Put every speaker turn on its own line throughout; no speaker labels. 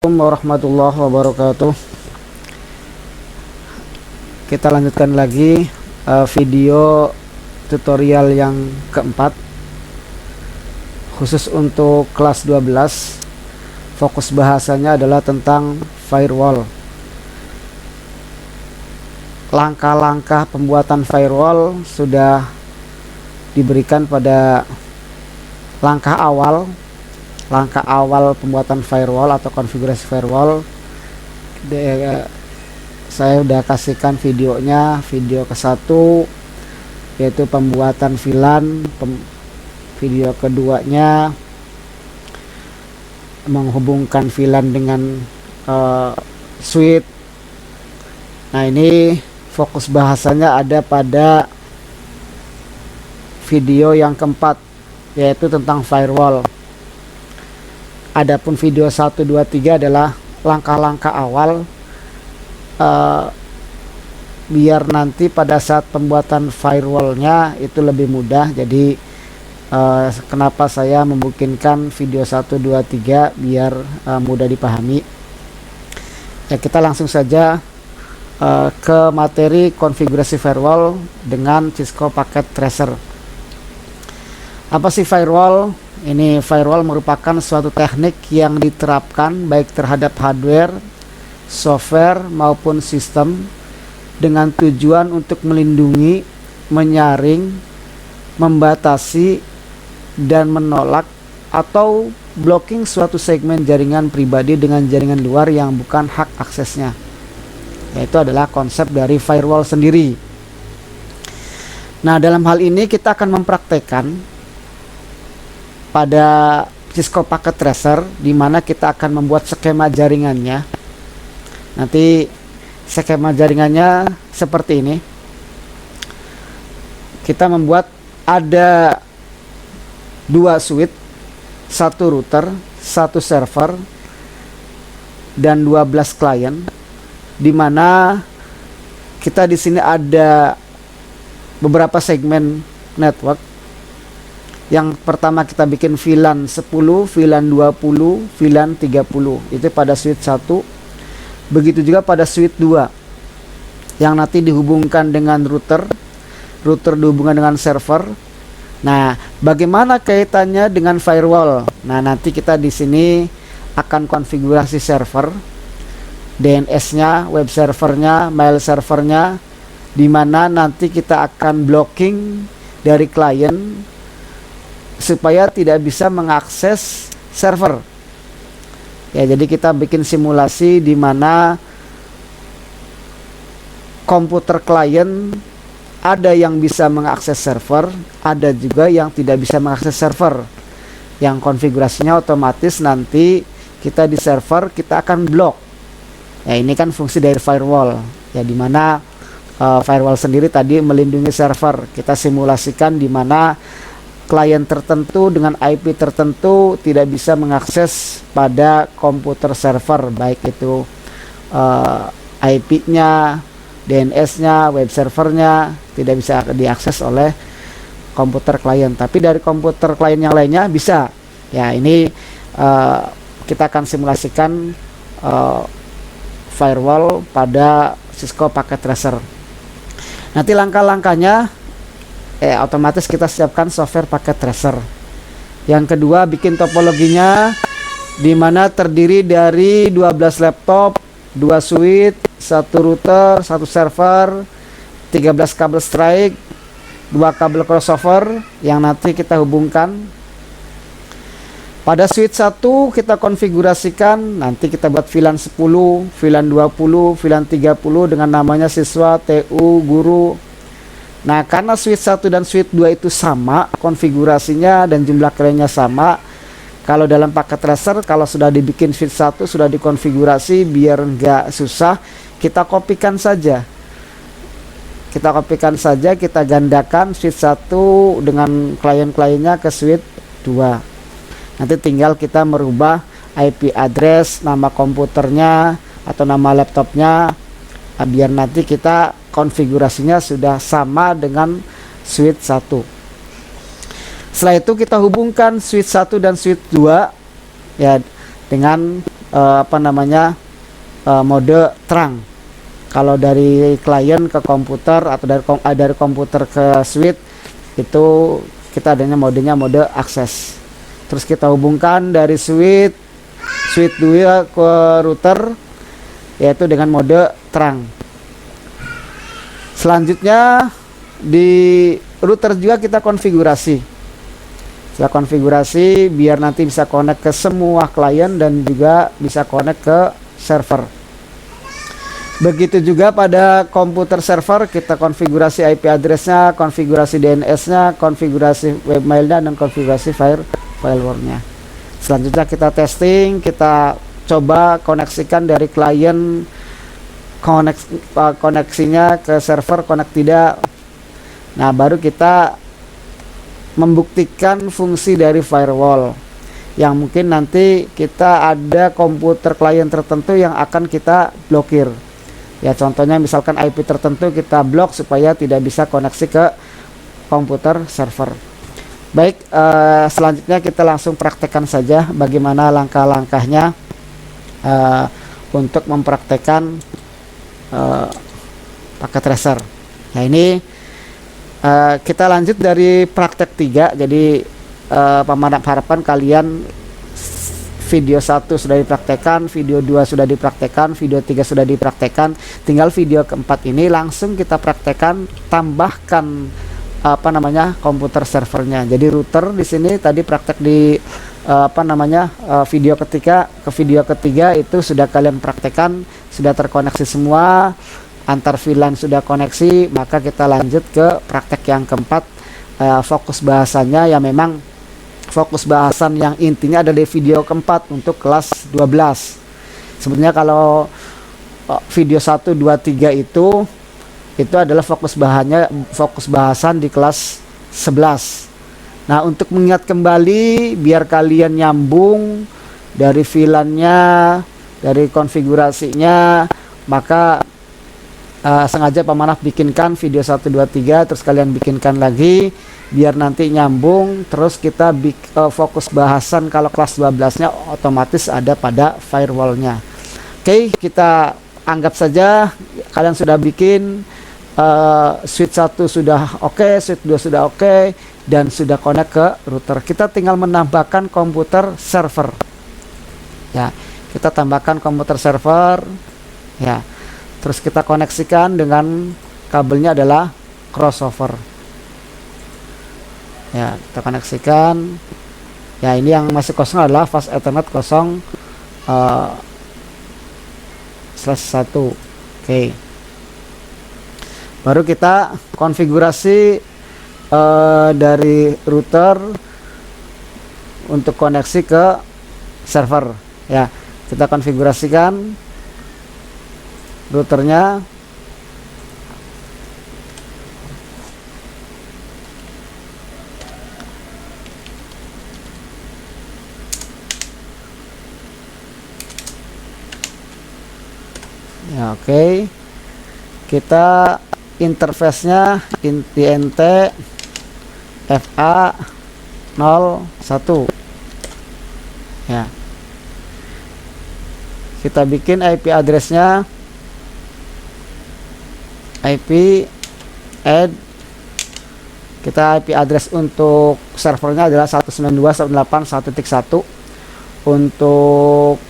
Assalamualaikum warahmatullahi wabarakatuh. Kita lanjutkan lagi video tutorial yang keempat, khusus untuk kelas 12. Fokus bahasanya adalah tentang firewall. Langkah-langkah pembuatan firewall sudah diberikan pada langkah awal pembuatan firewall atau konfigurasi firewall. Saya udah kasihkan videonya, video ke-1 yaitu pembuatan VLAN, video keduanya menghubungkan VLAN dengan switch. Nah, ini fokus bahasanya ada pada video yang keempat, yaitu tentang firewall. Adapun video 1, 2, 3 adalah langkah-langkah awal biar nanti pada saat pembuatan firewallnya itu lebih mudah. Jadi kenapa saya membikinkan video 1, 2, 3 biar mudah dipahami. Ya, kita langsung saja ke materi konfigurasi firewall dengan Cisco Packet Tracer. Apa sih firewall? Ini firewall merupakan suatu teknik yang diterapkan baik terhadap hardware, software maupun sistem dengan tujuan untuk melindungi, menyaring, membatasi, dan menolak atau blocking suatu segmen jaringan pribadi dengan jaringan luar yang bukan hak aksesnya. Yaitu adalah konsep dari firewall sendiri. Nah, dalam hal ini kita akan mempraktekkan pada Cisco Packet Tracer, di mana kita akan membuat skema jaringannya. Nanti skema jaringannya seperti ini. Kita membuat ada 2 switch, 1 router, 1 server, dan 12 klien, di mana kita di sini ada beberapa segmen network. Yang pertama kita bikin VLAN 10, VLAN 20, VLAN 30. Itu pada switch 1. Begitu juga pada switch 2. Yang nanti dihubungkan dengan router. Router dihubungkan dengan server. Nah, bagaimana kaitannya dengan firewall? Nah, nanti kita di sini akan konfigurasi server, DNS-nya, web servernya, mail servernya, di mana nanti kita akan blocking dari klien supaya tidak bisa mengakses server. Ya, jadi kita bikin simulasi di mana komputer klien ada yang bisa mengakses server, ada juga yang tidak bisa mengakses server. Yang konfigurasinya otomatis nanti kita di server kita akan block. Ya, ini kan fungsi dari firewall. Ya, di mana firewall sendiri tadi melindungi server. Kita simulasikan di mana klien tertentu dengan IP tertentu tidak bisa mengakses pada komputer server, baik itu IP-nya, DNS-nya, web servernya tidak bisa diakses oleh komputer klien. Tapi dari komputer klien yang lainnya bisa. Ya, ini kita akan simulasikan firewall pada Cisco Packet Tracer. Nanti langkah-langkahnya otomatis kita siapkan software Packet Tracer. Yang kedua, bikin topologinya, di mana terdiri dari 12 laptop, 2 switch, 1 router, 1 server, 13 kabel strike, 2 kabel crossover yang nanti kita hubungkan. Pada switch 1 kita konfigurasikan, nanti kita buat VLAN 10, VLAN 20, VLAN 30 dengan namanya siswa, TU, guru. Nah, karena switch 1 dan switch 2 itu sama konfigurasinya dan jumlah kliennya sama, kalau dalam paket tracer, kalau sudah dibikin switch 1 sudah dikonfigurasi, biar nggak susah, kita kopikan saja. Kita gandakan switch 1 dengan klien-kliennya ke switch 2. Nanti tinggal kita merubah IP address, nama komputernya atau nama laptopnya, biar nanti kita konfigurasinya sudah sama dengan switch 1. Setelah itu kita hubungkan switch 1 dan switch 2 ya dengan mode terang. Kalau dari klien ke komputer atau dari komputer ke switch itu kita adanya modenya mode akses. Terus kita hubungkan dari switch 2 ke router yaitu dengan mode terang. Selanjutnya di router juga kita konfigurasi. Kita konfigurasi biar nanti bisa connect ke semua klien dan juga bisa connect ke server. Begitu juga pada komputer server kita konfigurasi IP address-nya, konfigurasi DNS-nya, konfigurasi webmail-nya, dan konfigurasi firewall-nya. Selanjutnya kita testing, kita coba koneksikan dari klien, koneksinya ke server connect tidak. Nah, baru kita membuktikan fungsi dari firewall. Yang mungkin nanti kita ada komputer klien tertentu yang akan kita blokir. Ya, contohnya misalkan IP tertentu kita blok supaya tidak bisa koneksi ke komputer server. Baik, selanjutnya kita langsung praktekkan saja bagaimana langkah-langkahnya untuk mempraktekkan paket tracer. Nah, ini kita lanjut dari praktek 3. Jadi pemanah harapan kalian video 1 sudah dipraktekkan, video 2 sudah dipraktekkan, video 3 sudah dipraktekkan. Tinggal video keempat ini langsung kita praktekkan, tambahkan komputer servernya. Jadi router di sini tadi praktek di video ketiga itu sudah kalian praktekkan, sudah terkoneksi semua, antar VLAN sudah koneksi. Maka kita lanjut ke praktek yang keempat, fokus bahasanya ya memang fokus bahasan yang intinya ada di video keempat untuk kelas 12. Sebenarnya kalau video 1, 2, 3 itu adalah fokus bahasan di kelas 11. Nah, untuk mengingat kembali biar kalian nyambung dari VLAN-nya, dari konfigurasinya, maka sengaja pemanah bikinkan video 1, 2, 3, terus kalian bikinkan lagi biar nanti nyambung. Terus kita fokus bahasan kalau kelas 12-nya otomatis ada pada firewall-nya. Oke, kita anggap saja kalian sudah bikin switch 1 sudah oke, switch 2 sudah oke, dan sudah connect ke router. Kita tinggal menambahkan komputer server. Ya, kita tambahkan komputer server. Ya, terus kita koneksikan dengan kabelnya adalah crossover. Ya, kita koneksikan. Ya, ini yang masih kosong adalah fast ethernet 0/1. Oke. Baru kita konfigurasi dari router untuk koneksi ke server. Ya, kita konfigurasikan routernya. Ya, oke. Kita interface-nya INT FA01. Ya. Kita bikin IP address-nya IP add. Kita IP address untuk servernya adalah 192.168.1.1. Untuk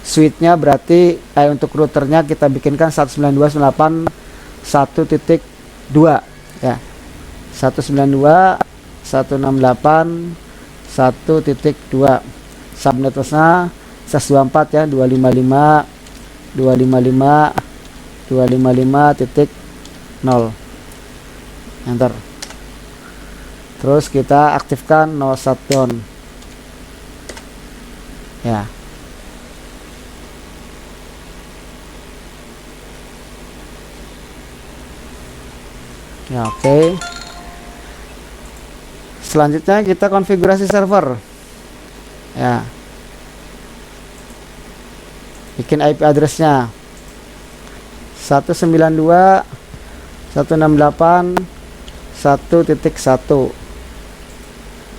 switch-nya berarti untuk routernya kita bikinkan 192.168.1.2 ya. 192.168.1.2. Subnetworknya 124 ya, 255.255.255.0. Enter. Terus kita aktifkan no shutdown. Ya. Ya, oke. Selanjutnya kita konfigurasi server. Ya. Bikin IP address-nya 192.168.1.1.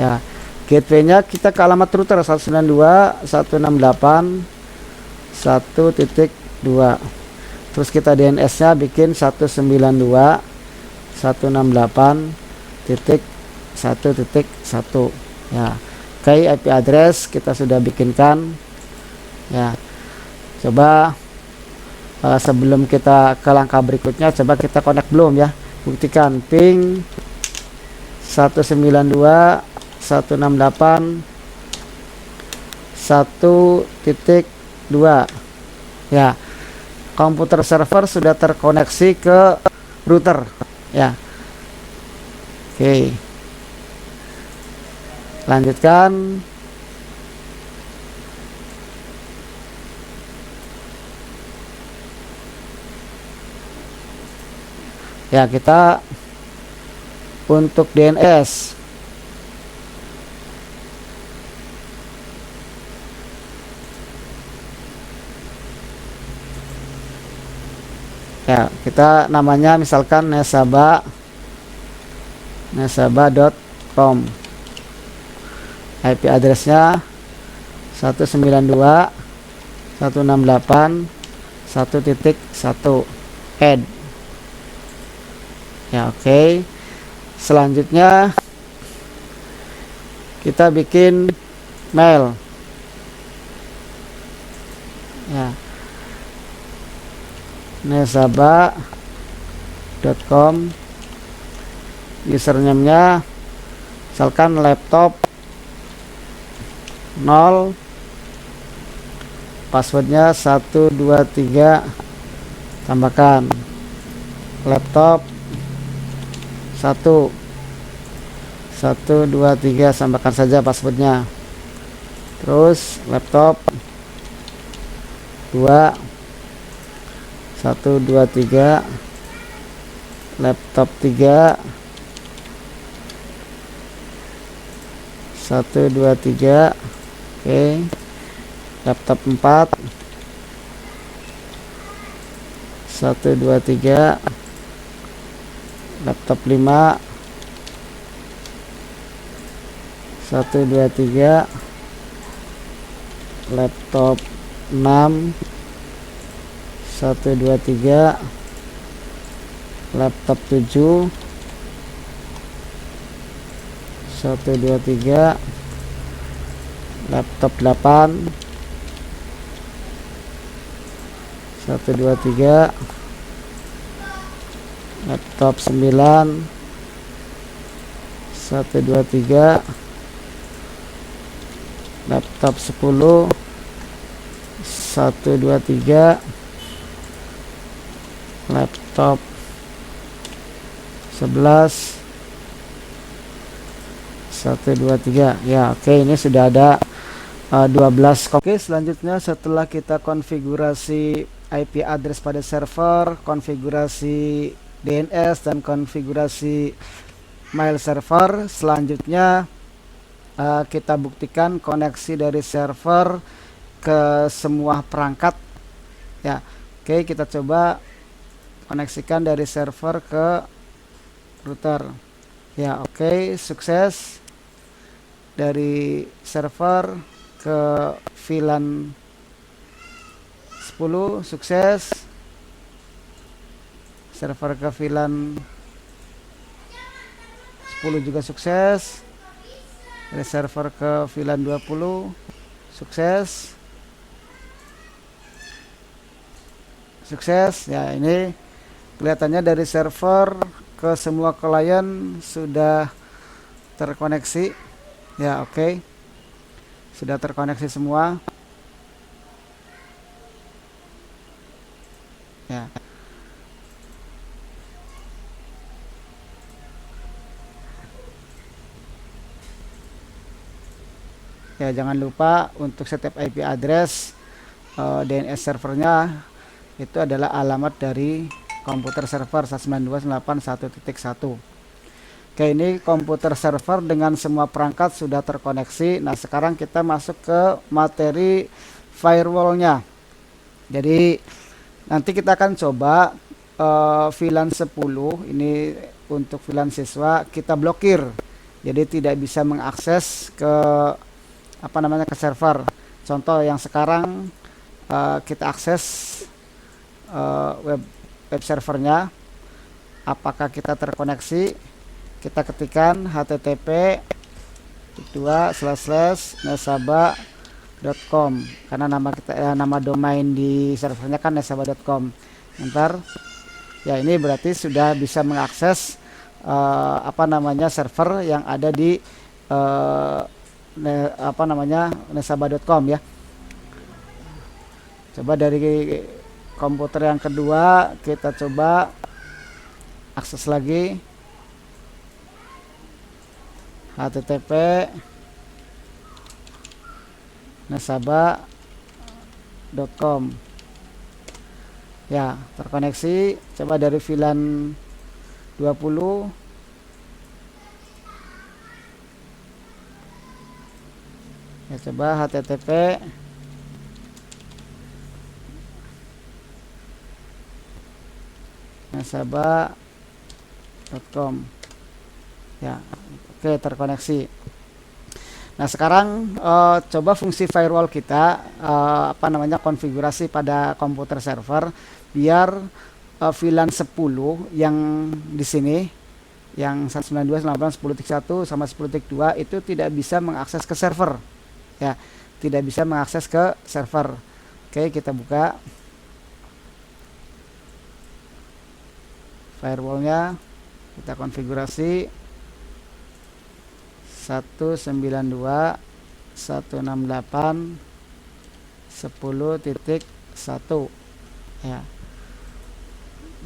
Ya. Gateway-nya kita ke alamat router 192.168.1.1. 1.2. Terus kita DNS-nya bikin 192.168.1.1 ya. Oke, IP address kita sudah bikinkan ya. Coba sebelum kita ke langkah berikutnya, coba kita connect belum ya. Buktikan ping 192.168.1.2 ya. Komputer server sudah terkoneksi ke router ya. Oke, lanjutkan. Ya, kita untuk DNS ya, kita namanya misalkan nasabah.com. IP addressnya 192.168.1.1 add ya. Oke, selanjutnya kita bikin mail ya, nasabah.com. Username-nya misalkan laptop 0, passwordnya 123, tambahkan laptop 123, tambahkan saja passwordnya. Terus laptop 2 123, laptop 3 123. Oke, laptop 4 123, laptop 5 123, laptop 6 123, laptop 7 123, laptop 8 123, laptop 9 123, laptop 10 123, laptop 11 123 ya. Oke, ini sudah ada 12. Oke, selanjutnya setelah kita konfigurasi IP address pada server, konfigurasi DNS dan konfigurasi mail server, selanjutnya kita buktikan koneksi dari server ke semua perangkat ya. Oke, kita coba koneksikan dari server ke router ya. Oke, sukses. Dari server ke VLAN 10 sukses, server ke VLAN 10 juga sukses, dari server ke VLAN 20 sukses ya. Ini kelihatannya dari server ke semua klien sudah terkoneksi ya. Oke, sudah terkoneksi semua ya. Ya, jangan lupa untuk setiap IP address DNS servernya itu adalah alamat dari komputer server 192.168.1.1. Oke, ini komputer server dengan semua perangkat sudah terkoneksi. Nah, sekarang kita masuk ke materi firewallnya. Jadi nanti kita akan coba VLAN 10 ini untuk VLAN siswa kita blokir. Jadi tidak bisa mengakses ke ke server. Contoh yang sekarang kita akses web servernya. Apakah kita terkoneksi? Kita ketikkan http://nasabah.com karena nama kita nama domain di servernya kan nasabah.com. Ntar ya ini berarti sudah bisa mengakses server yang ada di nasabah.com ya. Coba dari komputer yang kedua kita coba akses lagi http nasabah.com ya, terkoneksi. Coba dari VLAN 20 ya, coba http nasabah.com ya, oke, terkoneksi. Nah sekarang coba fungsi firewall kita konfigurasi pada komputer server biar VLAN 10 yang di sini yang 192.168.10.1 sama 10.2 itu tidak bisa mengakses ke server ya, tidak bisa mengakses ke server. Oke, kita buka firewallnya, kita konfigurasi 192.168.10.1 ya,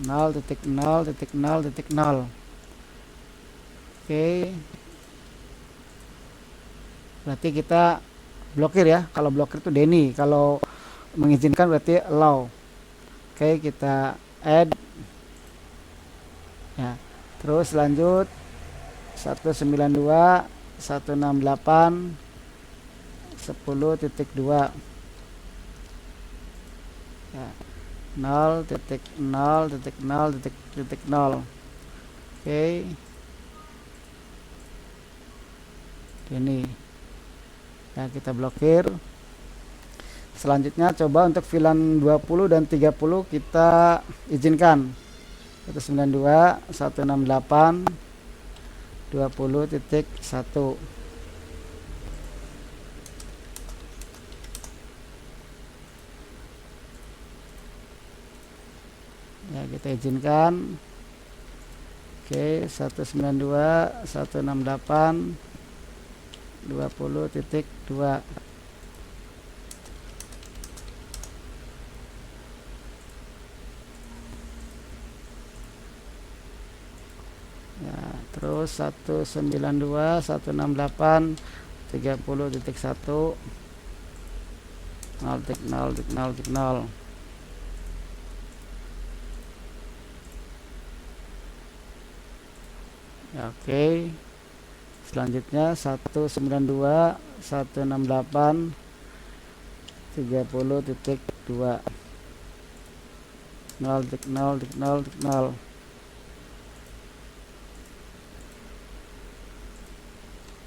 0.0.0.0. Oke, berarti kita blokir ya. Kalau blokir itu Denny, kalau mengizinkan berarti allow. Oke, kita add ya, terus lanjut 192.168.10.2 ya, 0.0.0.0. Oke, ini ya, kita blokir. Selanjutnya coba untuk VLAN 20 dan 30 kita izinkan 192.168.20.1 ya, kita izinkan. Oke, 192.168.20.2 ya, terus 192.168.30.1 0.0.0.0. ya, oke. Selanjutnya 192.168.30.2 0.0.0.0.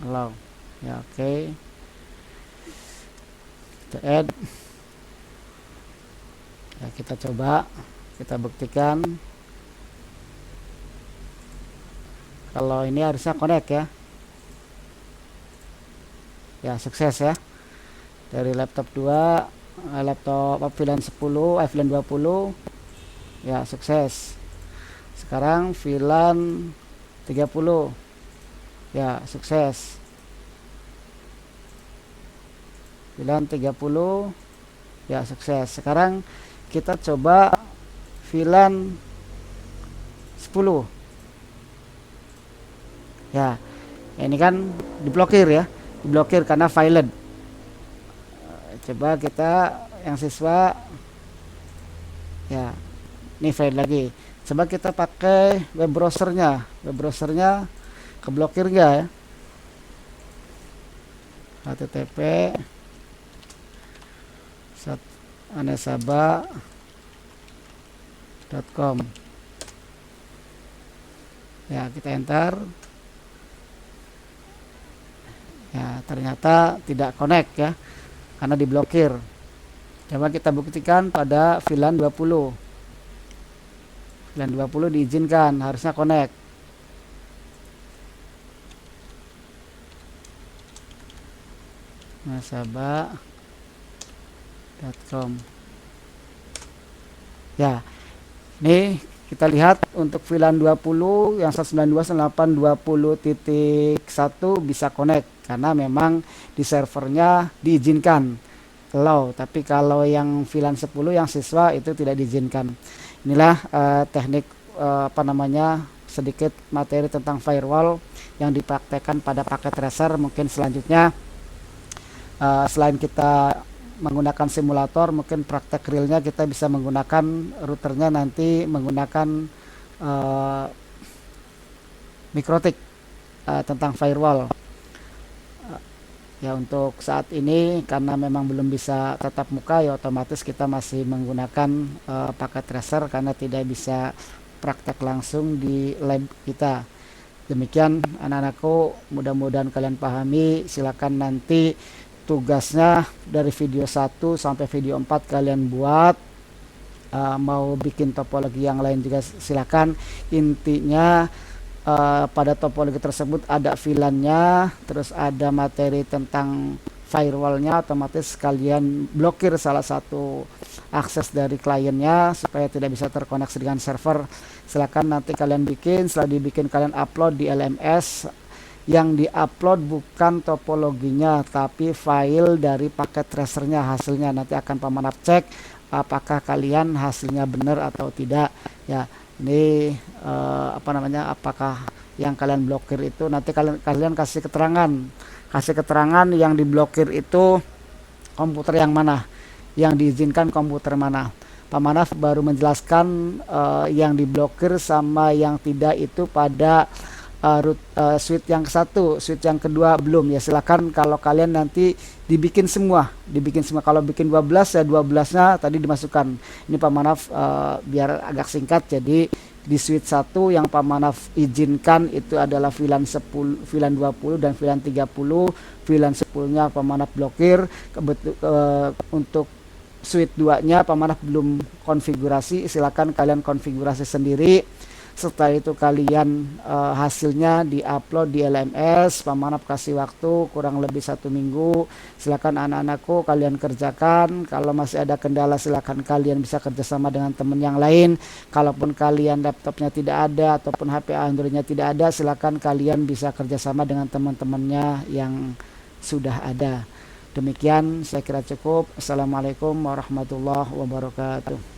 allow ya, oke. Kita add ya, kita coba, kita buktikan kalau ini harusnya connect ya. Ya, sukses ya. Dari laptop 2 laptop VLAN 10 VLAN 20 ya, sukses. Sekarang VLAN 30 ya, sukses. VLAN 30 ya, sukses. Sekarang kita coba VLAN 10 ya, ini kan diblokir ya, diblokir karena violent. Coba kita yang siswa ya, ini file lagi. Coba kita pakai web browsernya keblokir enggak ya, http nasabah.com ya, kita enter ya, ternyata tidak connect ya karena diblokir. Coba kita buktikan pada VLAN 20. VLAN 20 diizinkan, harusnya connect. Nasabah.com. Ya, ini kita lihat untuk VLAN 20 yang 192.168.20.1 bisa connect karena memang di servernya diizinkan allow, tapi kalau yang VLAN 10 yang siswa itu tidak diizinkan. Inilah teknik sedikit materi tentang firewall yang dipraktekkan pada paket tracer. Mungkin selanjutnya selain kita menggunakan simulator, mungkin praktek realnya kita bisa menggunakan routernya nanti menggunakan mikrotik tentang firewall. Ya, untuk saat ini karena memang belum bisa tatap muka, ya otomatis kita masih menggunakan paket tracer karena tidak bisa praktek langsung di lab kita. Demikian anak-anakku, mudah-mudahan kalian pahami. Silakan nanti tugasnya dari video 1 sampai video 4 kalian buat. Mau bikin topologi yang lain juga silakan. Intinya pada topologi tersebut ada VLAN-nya, terus ada materi tentang firewall-nya, otomatis kalian blokir salah satu akses dari kliennya supaya tidak bisa terkoneksi dengan server. Silakan nanti kalian bikin, setelah dibikin kalian upload di LMS. Yang diupload bukan topologinya tapi file dari paket tracernya, hasilnya nanti akan pemanap cek apakah kalian hasilnya benar atau tidak. Ya, ini apakah yang kalian blokir itu nanti kalian kasih keterangan yang diblokir itu komputer yang mana, yang diizinkan komputer mana. Pak Manaf baru menjelaskan yang diblokir sama yang tidak itu pada suite yang satu, suite yang kedua belum. Ya silakan kalau kalian nanti dibikin semua. Kalau bikin 12 ya 12-nya tadi dimasukkan. Ini Pak Manaf biar agak singkat, jadi di suite 1 yang Pak Manaf izinkan itu adalah VLAN 10, VLAN 20 dan VLAN 30. VLAN 10-nya Pak Manaf blokir. Untuk suite 2-nya Pak Manaf belum konfigurasi, silakan kalian konfigurasi sendiri. Setelah itu kalian hasilnya diupload di LMS. Pak Manaf kasih waktu kurang lebih 1 minggu. Silakan anak-anakku kalian kerjakan. Kalau masih ada kendala silakan kalian bisa kerjasama dengan teman yang lain. Kalaupun kalian laptopnya tidak ada ataupun HP Androidnya tidak ada, silakan kalian bisa kerjasama dengan teman-temannya yang sudah ada. Demikian saya kira cukup. Assalamualaikum warahmatullahi wabarakatuh.